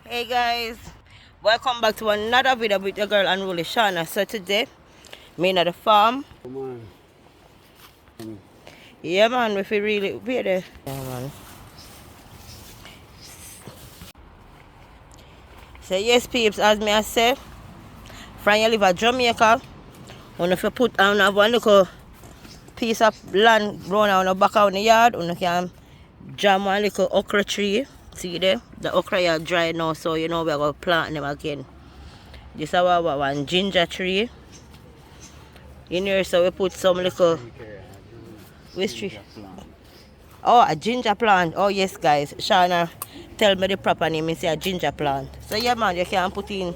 Hey guys, welcome back to another video with your girl Unruly Shana. So today, me at the farm. Come on. Yeah man, we feel really weird there. Yeah man. So yes peeps, as me I say, from you live at Jamaica, when if you put on one little piece of land grown on the back of the yard, you can jam one little okra tree. See there? The okra are dry now, so you know we're going to plant them again. This is our one ginger tree. In here, so we put some little which tree? Oh, a ginger plant. Oh yes guys, Shana tell me the proper name, it's a ginger plant. So yeah man, you can put in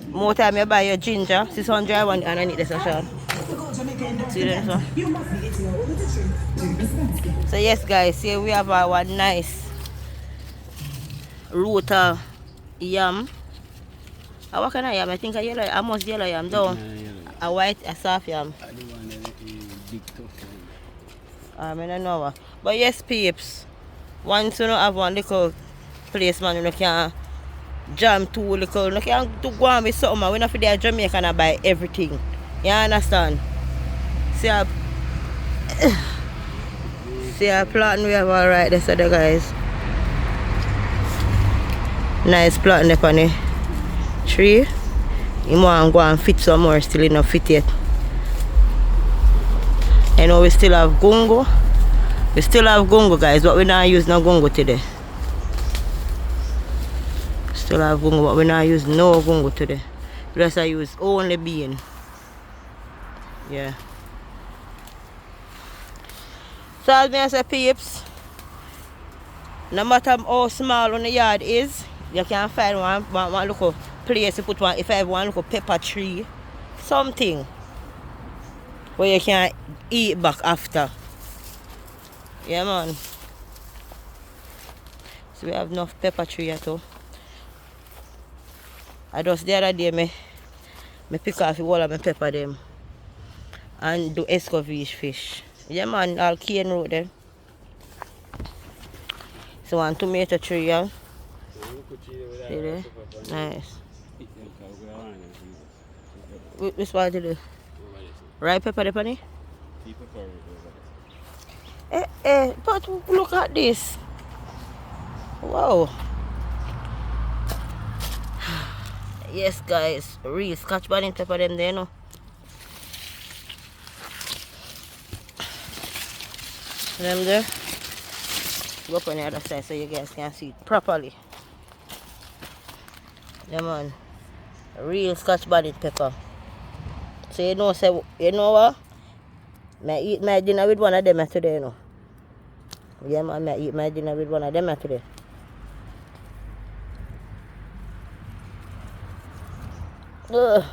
more time you buy your ginger, 600 one and I need this Sean. See this one? So yes guys, here we have our nice root of yam. What kind of yam? I think a yellow, almost yellow yam though. A white, a soft yam. I don't know. But yes peeps, once you don't have one little place man, you can jam two little, you can go on with something man. We're not for there Jamaica and buy everything. You understand? See a see a plant we have alright there, so the guys. Nice plant there on the tree. You want to go and fit some more, still not fit yet. I know we still have gungo. We still have gungo guys, but we not use no gungo today. Still have gungo, but we not use no gungo today. Just I use only bean. Yeah. So as me I say peeps, no matter how small on the yard is, you can find one little place to put one, if I have one little pepper tree, something where you can eat back after. Yeah man. So we have enough pepper tree at all. I just the other day me pick off the wall of my pepper them and do escovitch fish. Yeah man, all cane root there. So one tomato tree, yeah. See there? Nice. Which one to do? Ripe pepper there, honey? But look at this. Wow. Yes guys, real scotch bonnet pepper them there, no? Them there. Go up on the other side so you guys can see it properly. Yeah man. Real scotch bonnet pepper. So you know what? I eat my dinner with one of them today, you know. Yeah man, I eat my dinner with one of them today. Ugh.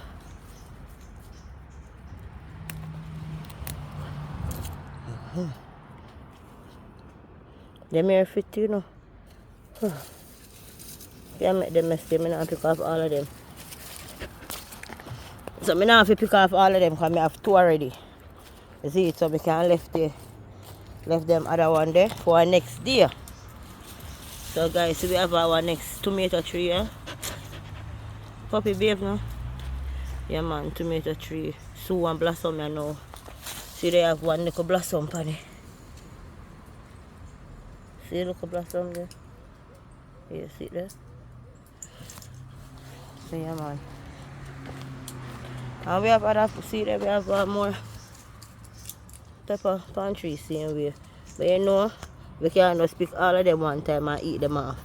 Them here fit, you know. Can't make them messy, I not pick off all of them. So I not have to pick off all of them because I have two already. You see it, so I can left them other one there for our next day. So guys, we have our next tomato tree, yeah? Puppy babe now. Yeah man, tomato tree. So one blossom you know. See they have one little blossom on it. See the little blossom there? Yeah, see it there? So yeah man. And we have other, see there we have more pepper palm trees same way. But you know, we can't just pick all of them one time and eat them off.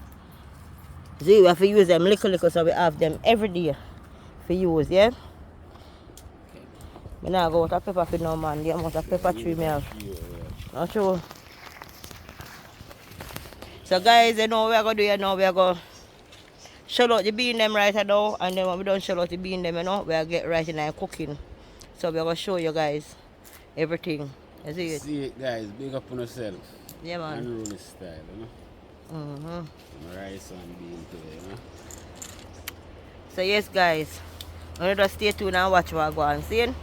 See, we have to use them little so we have them every day for use, yeah? I now go with a pepper for no man, the amount of pepper tree I have. Not true. So guys, you know what we're going to do now, we're going to shell out the bean them right now, and then when we don't shell out the bean them, you know, we'll get right in our cooking. So we're going to show you guys everything. You see it? See it guys, big up on yourself. Yeah man. Unruly style, you know. Rice and bean today, you know. So yes guys, I'm just stay tuned and watch what I go on seeing.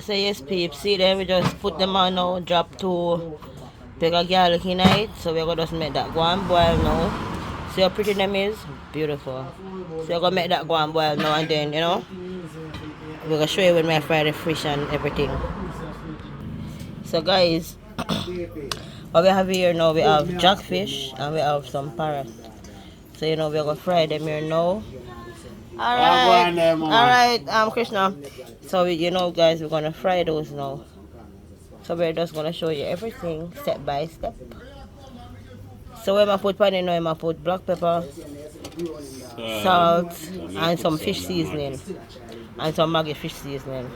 So yes peeps, see there we just put them on now, drop two Pick a garlic in it, so we're gonna just make that go and boil now. See how pretty them is? Beautiful. So we're gonna make that go and boil now and then, you know? We're gonna show you when we fry the fish and everything. So guys, what we have here now, we have jackfish and we have some parrot. So you know we're gonna fry them here now. Alright, Krishna. So you know guys, we're gonna fry those now. So we're just gonna show you everything step by step. So when I put pan in now, I put black pepper, salt, and some fish seasoning. And some Maggi fish seasoning.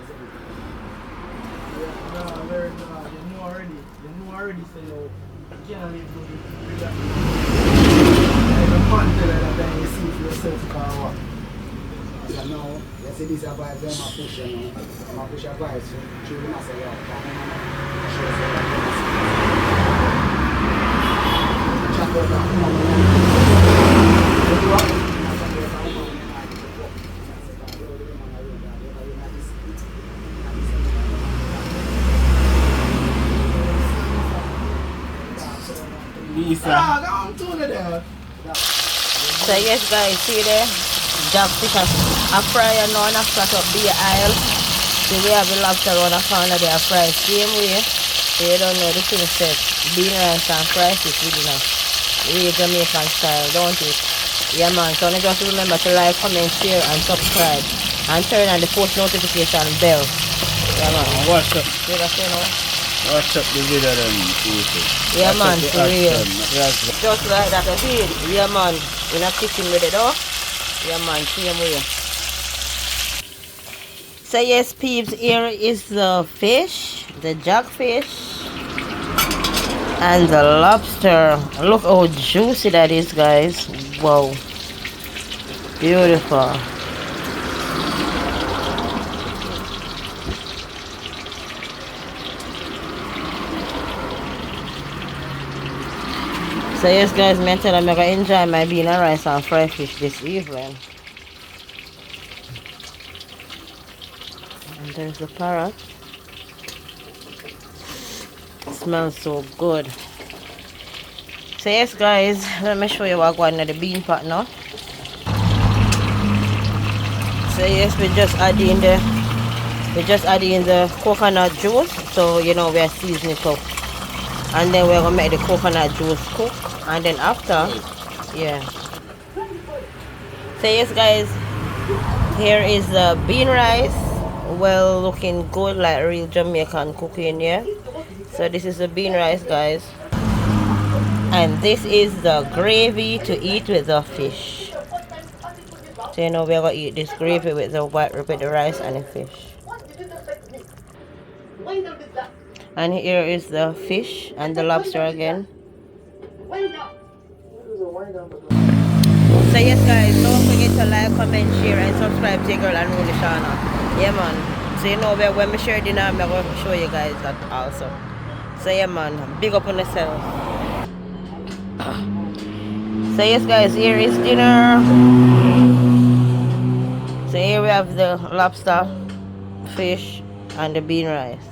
So yes guys, see there, jackfish a fry and now and after to be aisle. See we have the lobster on the corner there a fry same way. So you don't know the thing set. Bean rice and fry fish with dinner. Real Jamaican style, don't it? Yeah man, so just remember to like, comment, share and subscribe. And turn on the post notification bell. Yeah man. Watch up. See that you know? Watch up the video then people. Yeah man, for real. Yes. Just like that, I feel. Yeah man, we're not kitchen with it though. Yeah man, same way. So yes peeps, here is the fish, the jackfish, and the lobster. Look how juicy that is guys. Wow. Beautiful. So yes guys, me tell them I'm gonna enjoy my bean and rice and fried fish this evening. And there's the parrot. It smells so good. So yes guys, let me show you what going on the bean pot now. So yes, we just add in the coconut juice. So you know we are seasoning it up. And then we're gonna make the coconut juice cook. And then after, yeah. So yes guys, here is the bean rice. Well, looking good like real Jamaican cooking, yeah. So this is the bean rice guys. And this is the gravy to eat with the fish. So you know we're gonna eat this gravy with the rice and the fish. And here is the fish and the lobster again. So yes guys, don't forget to like, comment, share and subscribe to your girl and Rooney channel. Yeah man. So you know when we share dinner, I'm going to show you guys that also. So yeah man, big up on yourself. So yes guys, here is dinner. So here we have the lobster, fish and the bean rice.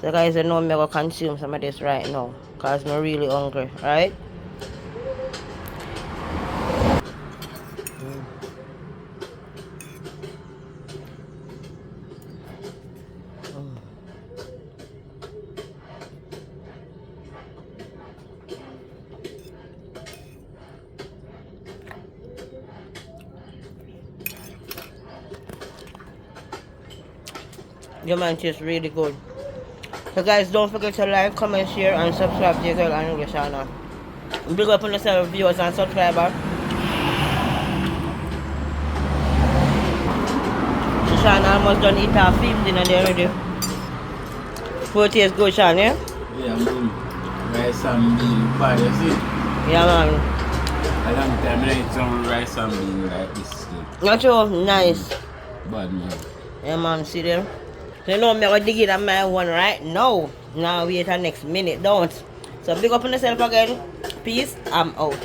So guys, you know I'm going to consume some of this right now because I'm really hungry, right? Your man tastes really good. So guys, don't forget to like, comment, share and subscribe to your girl and Rooney channel. Big up on yourself, viewers and subscribers. Sean almost done eat our film dinner there already. Food tastes good, Sean, yeah? Yeah man. Rice and bean pad, you see? Yeah man. A long time I eat some rice and bean like this. Not true, nice. Bad man. Yeah man, see there? So you know I'm going to dig it on my one right now. Now wait till next minute, don't. So big up on yourself again. Peace, I'm out.